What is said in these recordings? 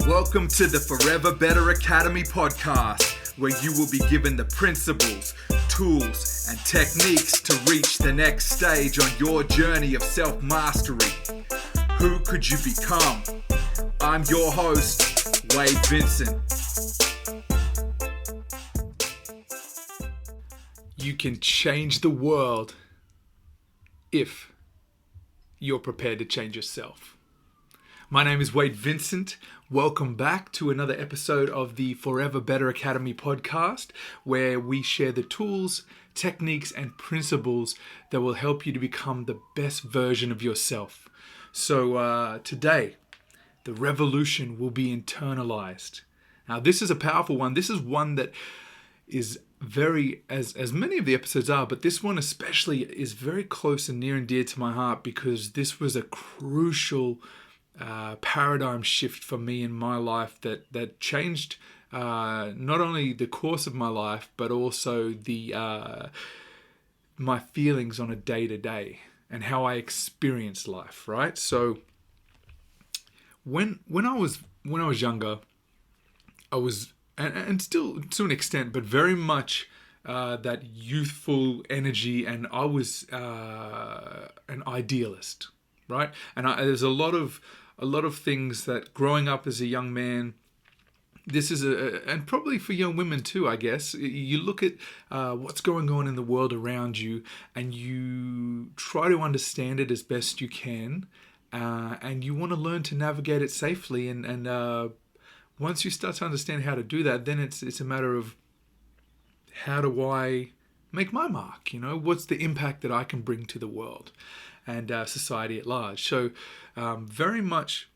Welcome to the Forever Better Academy podcast, where you will be given the principles, tools, and techniques to reach the next stage on your journey of self-mastery. Who could you become? I'm your host, Wade Vincent. You can change the world if you're prepared to change yourself. My name is Wade Vincent. Welcome back to another episode of the Forever Better Academy podcast, where we share the tools, techniques, and principles that will help you to become the best version of yourself. So today, the revolution will be internalized. Now, this is a powerful one. This is one that is very, as many of the episodes are, but this one especially is very close and near and dear to my heart because this was a crucial paradigm shift for me in my life that changed not only the course of my life, but also my feelings on a day-to-day and how I experienced life, right? So when I was younger, I was, and still to an extent, but very much that youthful energy, and I was an idealist, right? And there's a lot of things that growing up as a young man, this is and probably for young women too, I guess, you look at what's going on in the world around you and you try to understand it as best you can, and you want to learn to navigate it safely, and once you start to understand how to do that, then it's a matter of how do I make my mark, what's the impact that I can bring to the world and society at large. So very much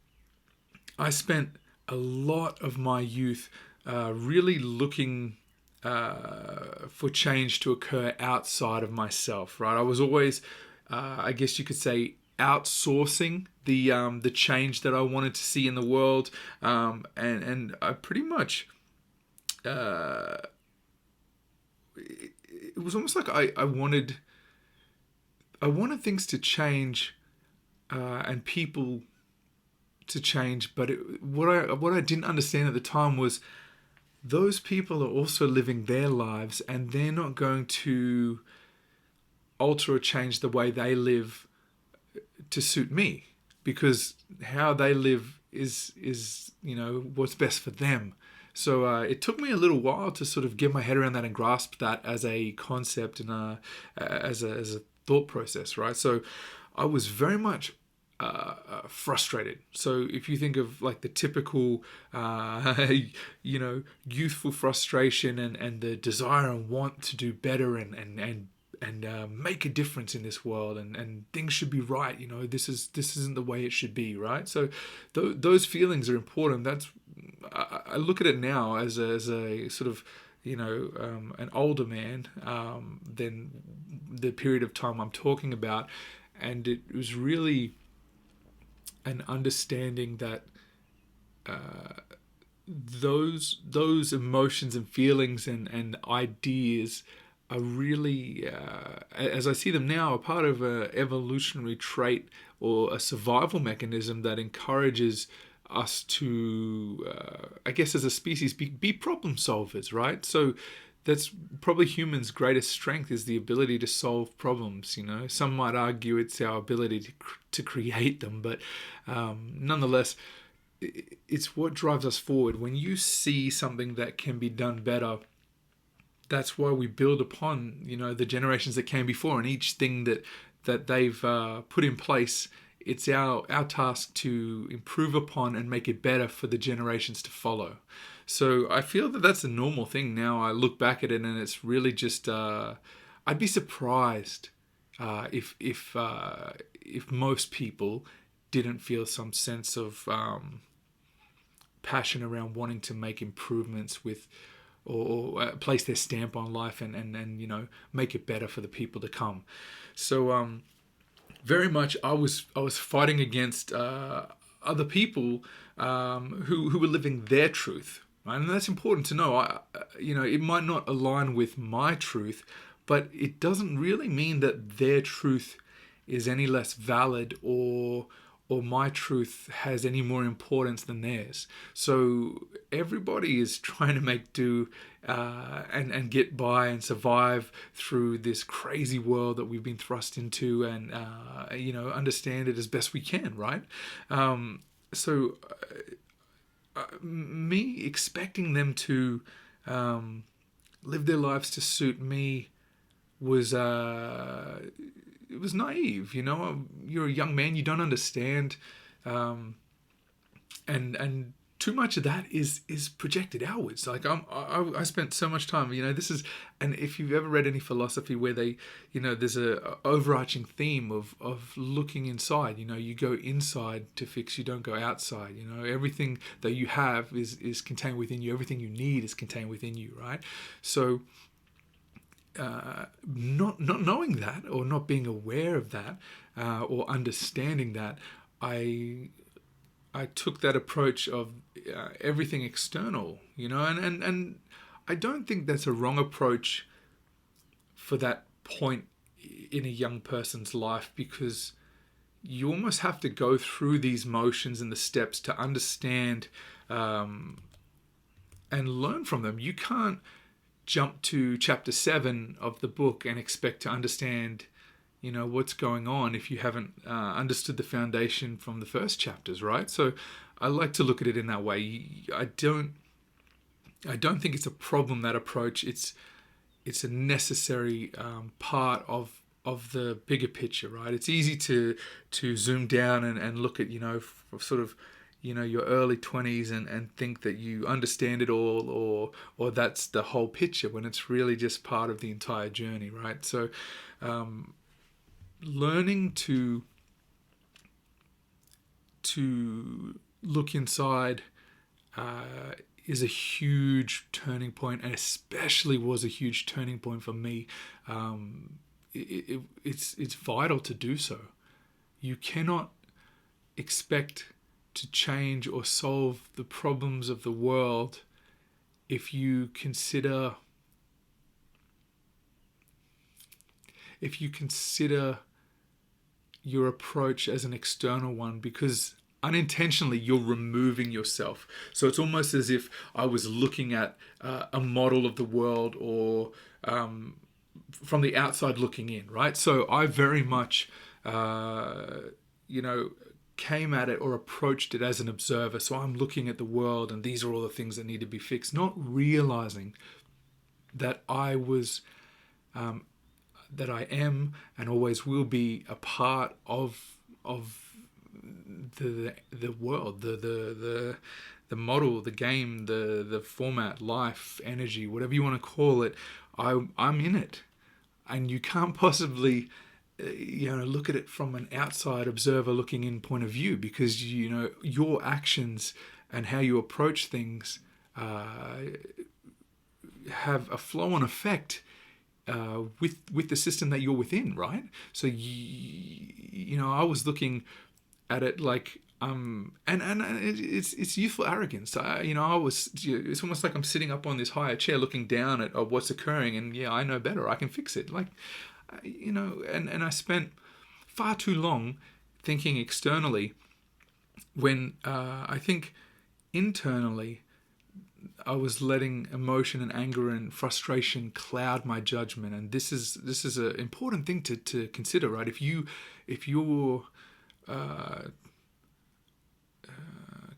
I spent a lot of my youth really looking for change to occur outside of myself, right? I was always, I guess you could say, outsourcing the change that I wanted to see in the world, and I pretty much it was almost like I wanted things to change and people to change, but what I didn't understand at the time was those people are also living their lives, and they're not going to alter or change the way they live to suit me, because how they live is what's best for them. So it took me a little while to sort of get my head around that and grasp that as a concept and as a thought process, right? So I was very much frustrated. So if you think of like the typical, youthful frustration and the desire and want to do better and make a difference in this world, and things should be right. This isn't the way it should be, right? So those feelings are important. I look at it now as a sort of an older man than the period of time I'm talking about, and it was really an understanding that those emotions and feelings and ideas are really, as I see them now, a part of an evolutionary trait or a survival mechanism that encourages us to, I guess as a species, be problem solvers, right? So that's probably humans' greatest strength, is the ability to solve problems. Some might argue it's our ability to create them, but nonetheless, it's what drives us forward. When you see something that can be done better, that's why we build upon, the generations that came before, and each thing that they've put in place. It's our task to improve upon and make it better for the generations to follow. So I feel that that's a normal thing now. I look back at it and it's really just, I'd be surprised if most people didn't feel some sense of passion around wanting to make improvements with, or place their stamp on life and make it better for the people to come. So very much I was fighting against other people who were living their truth, right? And that's important to know. It might not align with my truth, but it doesn't really mean that their truth is any less valid or or my truth has any more importance than theirs. So everybody is trying to make do and get by and survive through this crazy world that we've been thrust into, and understand it as best we can, right? So me expecting them to live their lives to suit me was it was naive. You're a young man, you don't understand, and too much of that is projected outwards. Like I spent so much time, this is, and if you've ever read any philosophy where they, there's a overarching theme of looking inside. You go inside to fix, you don't go outside. Everything that you have is contained within you. Everything you need is contained within you, right? So not knowing that, or not being aware of that, or understanding that, I took that approach of everything external, and I don't think that's a wrong approach for that point in a young person's life, because you almost have to go through these motions and the steps to understand and learn from them. You can't jump to chapter 7 of the book and expect to understand what's going on if you haven't understood the foundation from the first chapters, right? So I like to look at it in that way. I don't think it's a problem, that approach. It's a necessary part of the bigger picture, right? It's easy to zoom down and look at sort of your early 20s and think that you understand it all, or that's the whole picture, when it's really just part of the entire journey, right? So learning to look inside is a huge turning point, and especially was a huge turning point for me. It's vital to do so. You cannot expect to change or solve the problems of the world if you consider your approach as an external one, because unintentionally you're removing yourself. So it's almost as if I was looking at a model of the world, or from the outside looking in, right? So I very much came at it or approached it as an observer. So I'm looking at the world, and these are all the things that need to be fixed, not realizing that I was that I am and always will be a part of the world, the model, the game, the format, life, energy, whatever you want to call it. I'm in it, and you can't possibly look at it from an outside observer looking in point of view, because your actions and how you approach things have a flow-on effect with the system that you're within, right? So I was looking at it like and it's youthful arrogance. It's almost like I'm sitting up on this higher chair looking down at what's occurring, and I know better, I can fix it. Like and I spent far too long thinking externally, when I think internally I was letting emotion and anger and frustration cloud my judgment. And this is an important thing to consider, right? If you're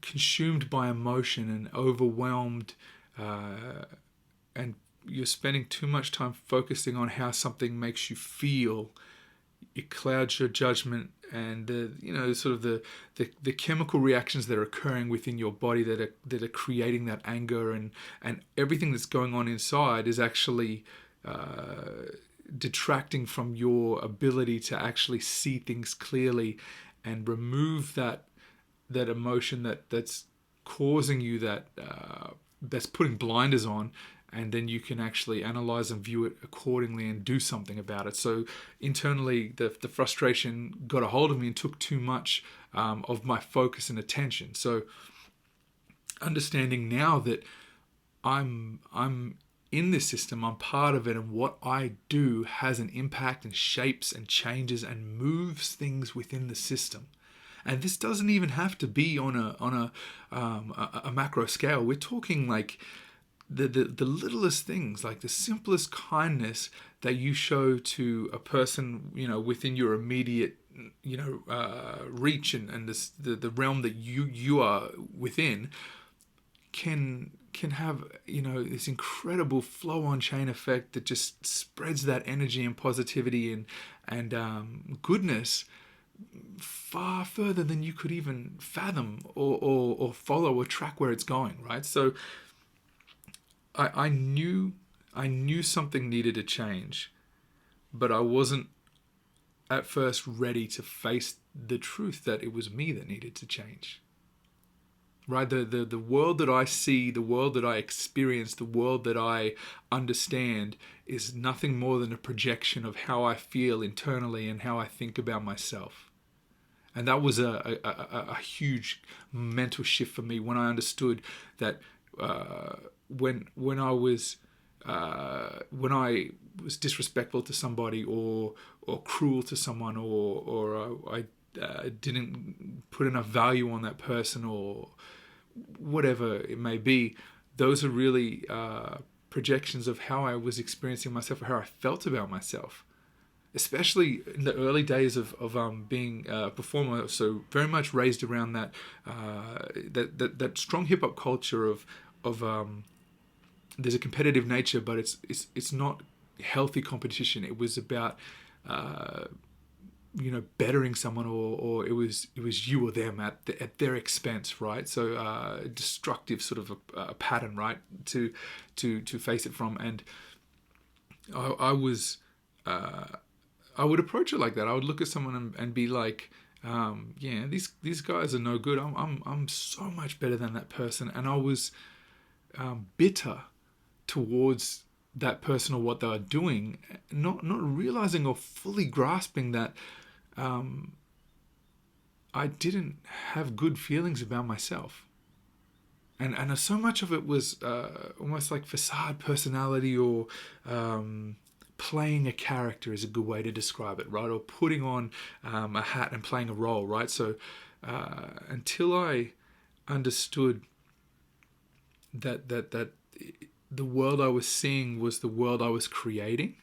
consumed by emotion and overwhelmed, and you're spending too much time focusing on how something makes you feel, it clouds your judgment, and the chemical reactions that are occurring within your body that are creating that anger, and everything that's going on inside is actually detracting from your ability to actually see things clearly and remove that emotion that's causing you that's putting blinders on. And then you can actually analyze and view it accordingly and do something about it. So internally, the frustration got a hold of me and took too much of my focus and attention. So understanding now that I'm in this system, I'm part of it, and what I do has an impact and shapes and changes and moves things within the system. And this doesn't even have to be on a macro scale. We're talking like the littlest things, like the simplest kindness that you show to a person, within your immediate, reach, and the realm that you are within, can have, this incredible flow on chain effect that just spreads that energy and positivity and goodness far further than you could even fathom or follow or track where it's going, right? So I knew something needed to change, but I wasn't at first ready to face the truth that it was me that needed to change. Right? The world that I see, the world that I experience, the world that I understand is nothing more than a projection of how I feel internally and how I think about myself. And that was a huge mental shift for me when I understood that when I was disrespectful to somebody or cruel to someone or I didn't put enough value on that person or whatever it may be, those are really projections of how I was experiencing myself or how I felt about myself. Especially in the early days of being a performer, so very much raised around that strong hip hop culture of there's a competitive nature, but it's not healthy competition. It was about bettering someone, or it was you or them at their expense, right? So destructive sort of a pattern, right? To face it from, and I was. I would approach it like that. I would look at someone and be like, these guys are no good. I'm so much better than that person, and I was bitter towards that person or what they were doing, not realizing or fully grasping that I didn't have good feelings about myself. And so much of it was almost like facade personality or playing a character is a good way to describe it, right? Or putting on a hat and playing a role, right? So until I understood that the world I was seeing was the world I was creating,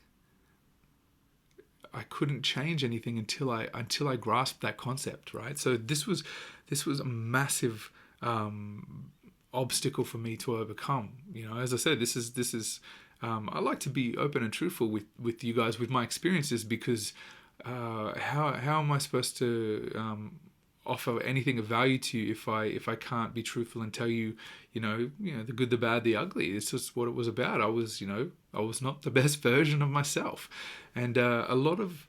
I couldn't change anything until I grasped that concept, right? So this was a massive obstacle for me to overcome. As I said, this is I like to be open and truthful with you guys, with my experiences, because how am I supposed to offer anything of value to you if I can't be truthful and tell you, the good, the bad, the ugly? It's just what it was about. I was not the best version of myself, and a lot of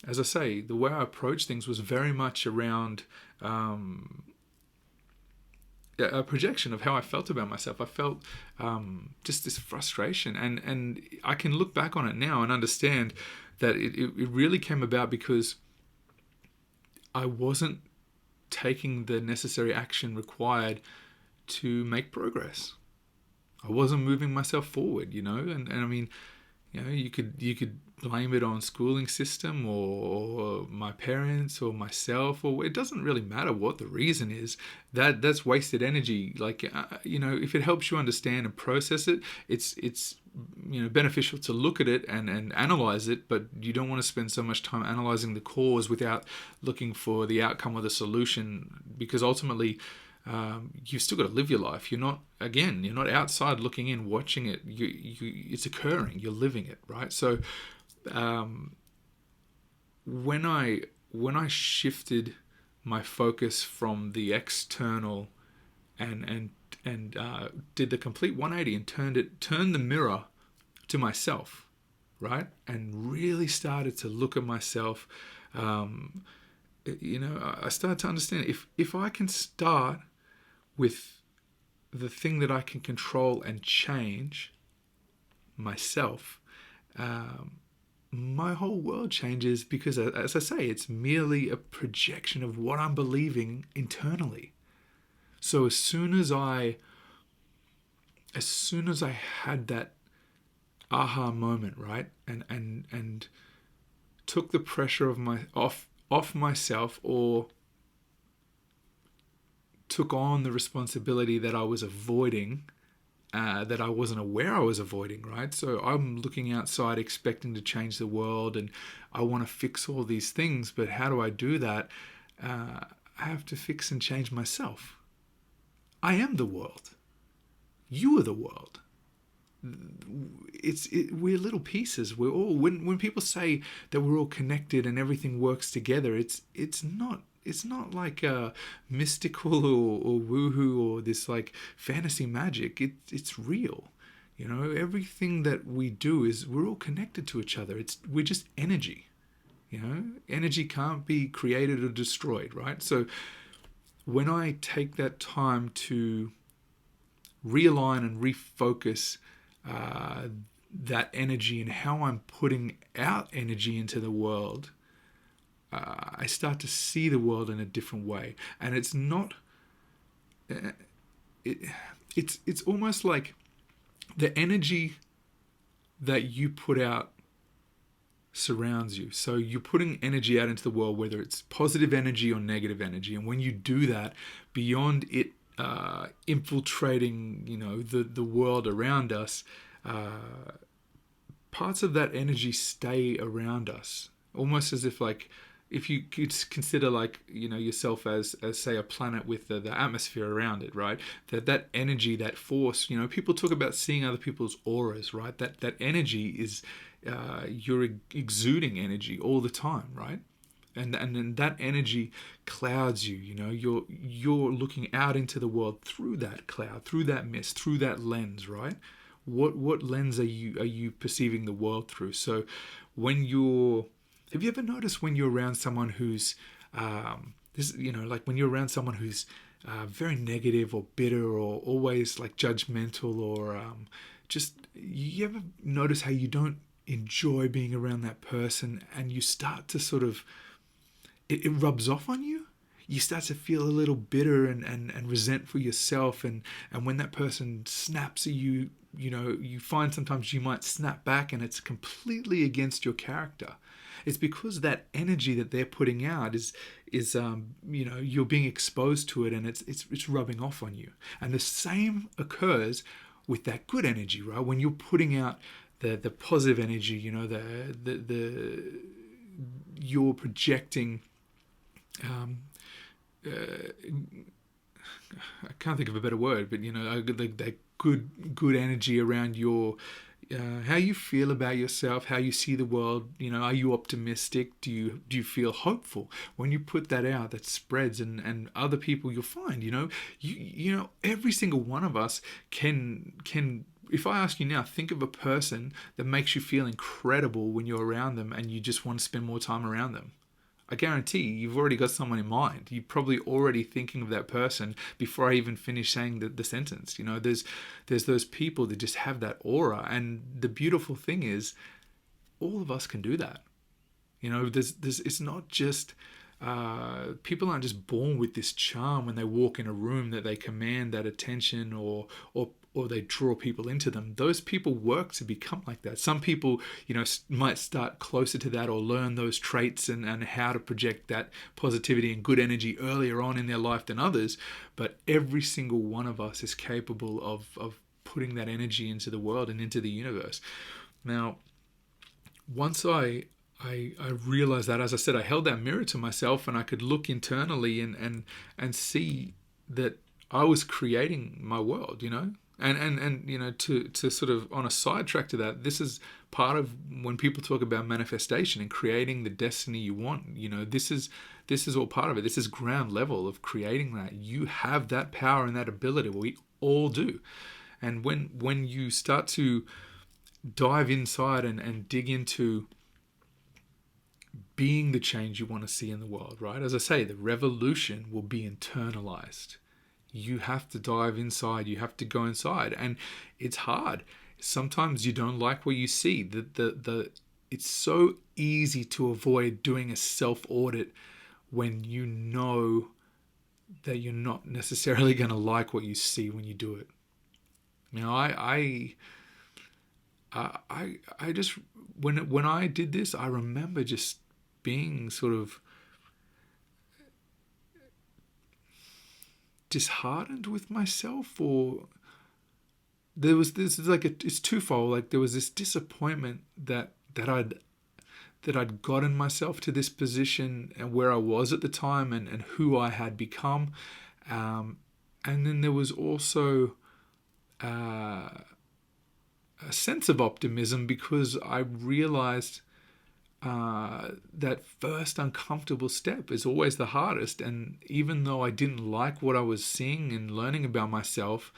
as I say, the way I approached things was very much around a projection of how I felt about myself. I felt just this frustration, and I can look back on it now and understand that it really came about because I wasn't taking the necessary action required to make progress. I wasn't moving myself forward, and I mean, you could blame it on schooling system or my parents or myself, or it doesn't really matter what the reason is. That's wasted energy. Like if it helps you understand and process it, it's beneficial to look at it and analyze it, but you don't want to spend so much time analyzing the cause without looking for the outcome or the solution, because ultimately you've still got to live your life. You're not outside looking in, watching it. It's occurring. You're living it, right? So when I shifted my focus from the external and did the complete 180 and turned the mirror to myself, right, and really started to look at myself, I started to understand if I can start with the thing that I can control and change, myself, my whole world changes, because as I say, it's merely a projection of what I'm believing internally. So as soon as I had that aha moment, right, and took the pressure off off myself or took on the responsibility that I was avoiding, that I wasn't aware I was avoiding, right? So I'm looking outside expecting to change the world and I want to fix all these things, but how do I do that? I have to fix and change myself. I am the world. You are the world. We're little pieces. We're all, when people say that we're all connected and everything works together, it's not like a mystical or woohoo or this like fantasy magic. It's real. You know, everything that we do is we're all connected to each other. We're just energy. You know, energy can't be created or destroyed, right? So when I take that time to realign and refocus that energy and how I'm putting out energy into the world, I start to see the world in a different way. And it's not, it's almost like the energy that you put out surrounds you. So you're putting energy out into the world, whether it's positive energy or negative energy. And when you do that, beyond it infiltrating, the world around us, parts of that energy stay around us, almost as if like, if you could consider like, yourself as say a planet with the atmosphere around it, right? That energy, that force, people talk about seeing other people's auras, right? That energy is, you're exuding energy all the time, right? And then that energy clouds you. You're looking out into the world through that cloud, through that mist, through that lens, right? What lens are you perceiving the world through? So have you ever noticed when you're around someone who's like when you're around someone who's very negative or bitter or always like judgmental or just, you ever notice how you don't enjoy being around that person and you start to sort of, it rubs off on you? You start to feel a little bitter and resentful yourself, and when that person snaps at you, you find sometimes you might snap back and it's completely against your character. It's because that energy that they're putting out is you're being exposed to it and it's rubbing off on you. And the same occurs with that good energy, right? When you're putting out the positive energy, you're projecting. I can't think of a better word, but that good energy around your how you feel about yourself, how you see the world. Are you optimistic? Do you feel hopeful? When you put that out, that spreads, and other people you'll find. Every single one of us can. If I ask you now, think of a person that makes you feel incredible when you're around them, and you just want to spend more time around them. I guarantee you've already got someone in mind. You're probably already thinking of that person before I even finish saying the sentence. There's those people that just have that aura. And the beautiful thing is, all of us can do that. It's not just, people aren't just born with this charm when they walk in a room that they command that attention or they draw people into them. Those people work to become like that. Some people, might start closer to that or learn those traits and how to project that positivity and good energy earlier on in their life than others. But every single one of us is capable of putting that energy into the world and into the universe. Now, once I realized that, as I said, I held that mirror to myself and I could look internally and see that I was creating my world, And to sort of on a sidetrack to that, this is part of when people talk about manifestation and creating the destiny you want. This is all part of it. This is ground level of creating that. You have that power and that ability. We all do. And when you start to dive inside and dig into being the change you want to see in the world, right? As I say, the revolution will be internalized. You have to dive inside. You have to go inside, and it's hard. Sometimes you don't like what you see. It's so easy to avoid doing a self-audit when you know that you're not necessarily going to like what you see when you do it. Now, I just when I did this, I remember just being sort of disheartened with myself, or there was this, like, it's twofold. Like, there was this disappointment that I'd gotten myself to this position and where I was at the time, and who I had become. And then there was also a sense of optimism, because I realized that first uncomfortable step is always the hardest. And even though I didn't like what I was seeing and learning about myself,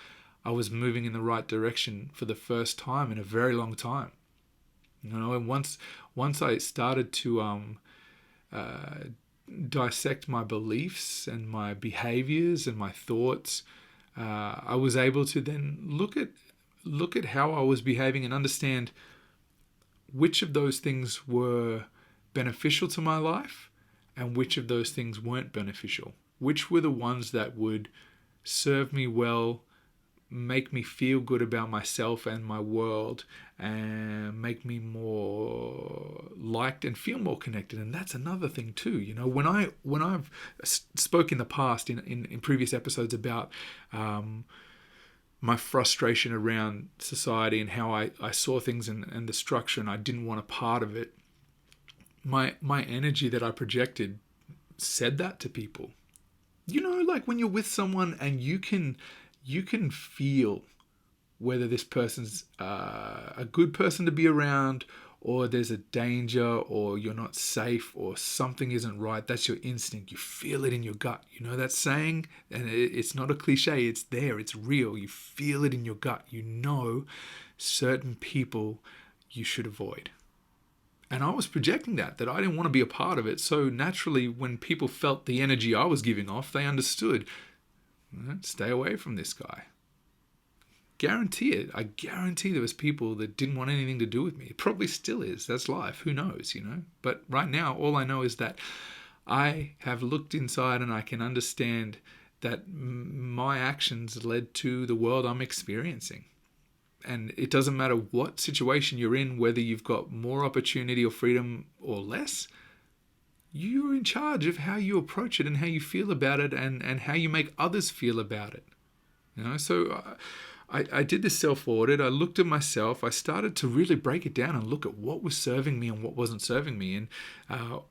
I was moving in the right direction for the first time in a very long time. And once I started to dissect my beliefs and my behaviors and my thoughts, I was able to then look at how I was behaving and understand which of those things were beneficial to my life and which of those things weren't beneficial. Which were the ones that would serve me well, make me feel good about myself and my world, and make me more liked and feel more connected. And that's another thing too. When I've spoke in the past in previous episodes about my frustration around society and how I saw things and the structure, and I didn't want a part of it, my energy that I projected said that to people. Like when you're with someone and you can feel whether this person's a good person to be around, or there's a danger, or you're not safe, or something isn't right. That's your instinct. You feel it in your gut. You know that saying? And it's not a cliche. It's there. It's real. You feel it in your gut. You know certain people you should avoid. And I was projecting that I didn't want to be a part of it. So naturally, when people felt the energy I was giving off, they understood. Stay away from this guy. Guarantee it. I guarantee there was people that didn't want anything to do with me. It probably still is. That's life. Who knows, But right now, all I know is that I have looked inside and I can understand that my actions led to the world I'm experiencing. And it doesn't matter what situation you're in, whether you've got more opportunity or freedom or less, you're in charge of how you approach it and how you feel about it, and how you make others feel about it. So I did this self-audit. I looked at myself. I started to really break it down and look at what was serving me and what wasn't serving me. And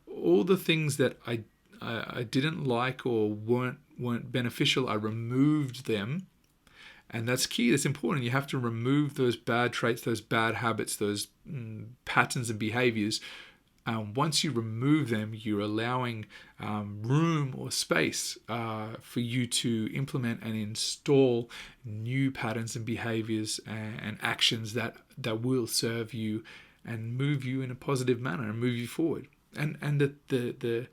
all the things that I didn't like or weren't beneficial, I removed them. And that's key. That's important. You have to remove those bad traits, those bad habits, those patterns and behaviors. Once you remove them, you're allowing room or space for you to implement and install new patterns and behaviors and actions that will serve you and move you in a positive manner and move you forward. And the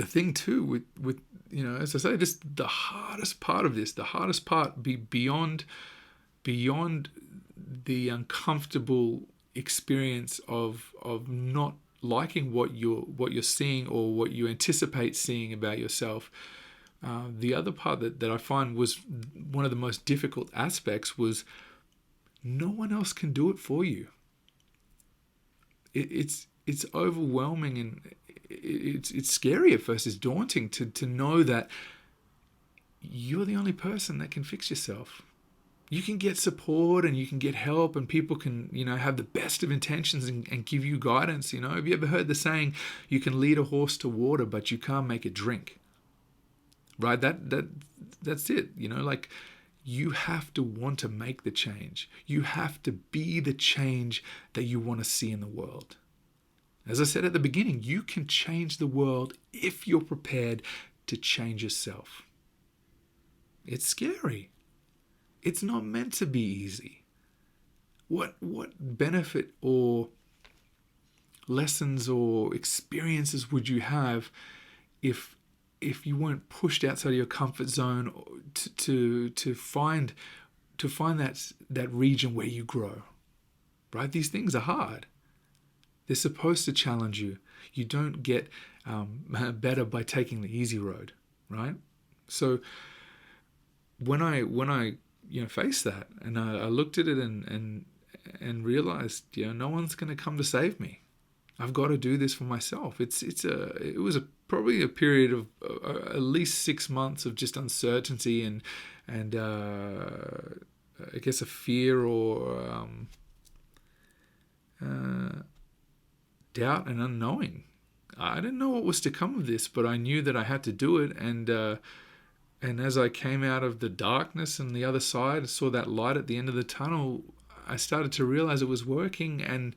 thing too with as I say, this the hardest part of this, the hardest part beyond the uncomfortable experience of not liking what you're seeing or what you anticipate seeing about yourself. The other part that I find was one of the most difficult aspects was no one else can do it for you. It's overwhelming, and it's scary at first. It's daunting to know that you're the only person that can fix yourself. You can get support and you can get help, and people can, have the best of intentions and give you guidance. Have you ever heard the saying, you can lead a horse to water, but you can't make it drink? Right? That's it. Like, you have to want to make the change. You have to be the change that you want to see in the world. As I said at the beginning, you can change the world if you're prepared to change yourself. It's scary. It's not meant to be easy. What benefit or lessons or experiences would you have if you weren't pushed outside of your comfort zone to find that region where you grow? Right? These things are hard. They're supposed to challenge you. You don't get better by taking the easy road, right? So when I faced that, and I looked at it and realized, no one's going to come to save me. I've got to do this for myself. It was probably a period of at least 6 months of just uncertainty and I guess a fear or doubt and unknowing. I didn't know what was to come of this, but I knew that I had to do it. And as I came out of the darkness and the other side, I saw that light at the end of the tunnel. I started to realize it was working, and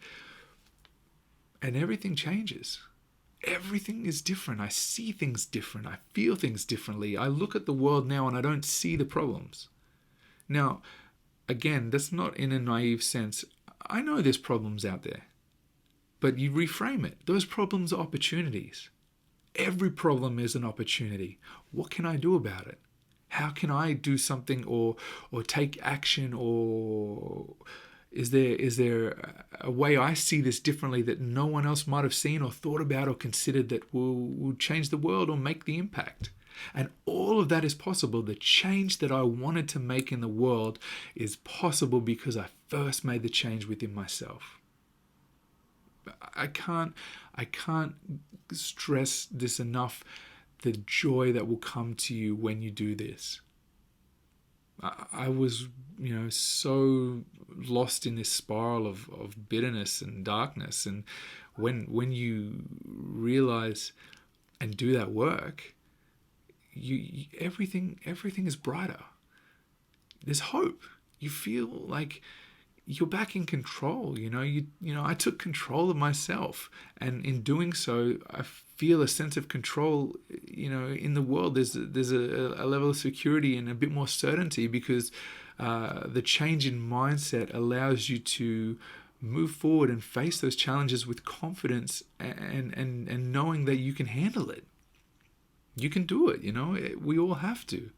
everything changes. Everything is different. I see things different. I feel things differently. I look at the world now and I don't see the problems. Now, again, that's not in a naive sense. I know there's problems out there, but you reframe it. Those problems are opportunities. Every problem is an opportunity. What can I do about it? How can I do something or take action, or is there a way I see this differently that no one else might have seen or thought about or considered that will change the world or make the impact? And all of that is possible. The change that I wanted to make in the world is possible because I first made the change within myself. I can't stress this enough, the joy that will come to you when you do this. I was, so lost in this spiral of bitterness and darkness. And when you realize and do that work, everything is brighter. There's hope. You feel like you're back in control. I took control of myself, and in doing so, I feel a sense of control. In the world, there's a level of security and a bit more certainty, because the change in mindset allows you to move forward and face those challenges with confidence and knowing that you can handle it. You can do it. We all have to.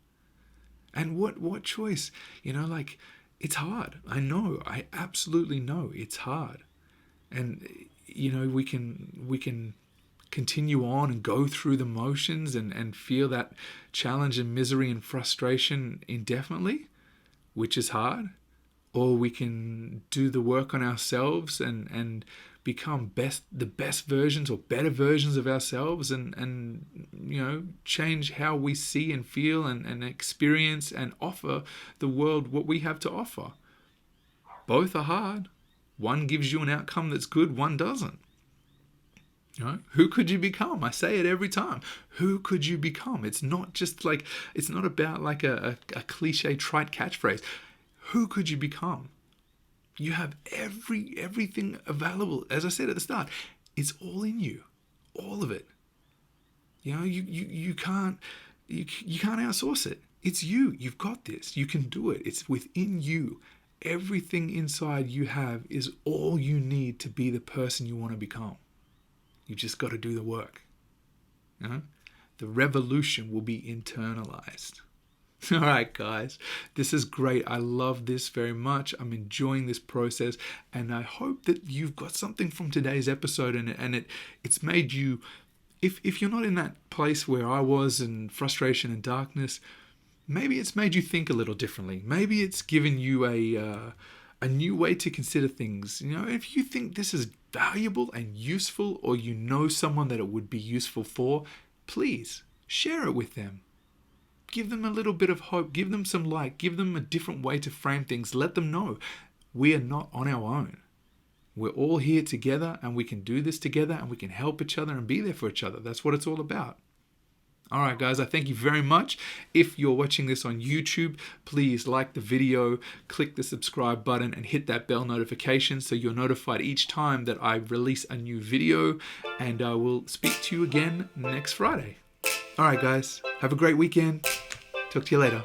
And what choice? It's hard. I know. I absolutely know it's hard. And, we can continue on and go through the motions and feel that challenge and misery and frustration indefinitely, which is hard. Or we can do the work on ourselves and become the best versions or better versions of ourselves and change how we see and feel and experience and offer the world what we have to offer. Both are hard. One gives you an outcome that's good, one doesn't. Who could you become? I say it every time. Who could you become? It's not about like a cliche trite catchphrase. Who could you become? You have everything available. As I said at the start, it's all in you, all of it. You can't outsource it. It's you. You've got this. You can do it. It's within you. Everything inside you have is all you need to be the person you want to become. You just got to do the work. The revolution will be internalized. All right, guys, this is great. I love this very much. I'm enjoying this process, and I hope that you've got something from today's episode, and it's made you, if you're not in that place where I was in frustration and darkness, maybe it's made you think a little differently. Maybe it's given you a new way to consider things. If you think this is valuable and useful, or someone that it would be useful for, please share it with them. Give them a little bit of hope. Give them some light. Give them a different way to frame things. Let them know we are not on our own. We're all here together, and we can do this together, and we can help each other and be there for each other. That's what it's all about. All right, guys, I thank you very much. If you're watching this on YouTube, please like the video, click the subscribe button, and hit that bell notification so you're notified each time that I release a new video, and I will speak to you again next Friday. All right, guys, have a great weekend. Talk to you later.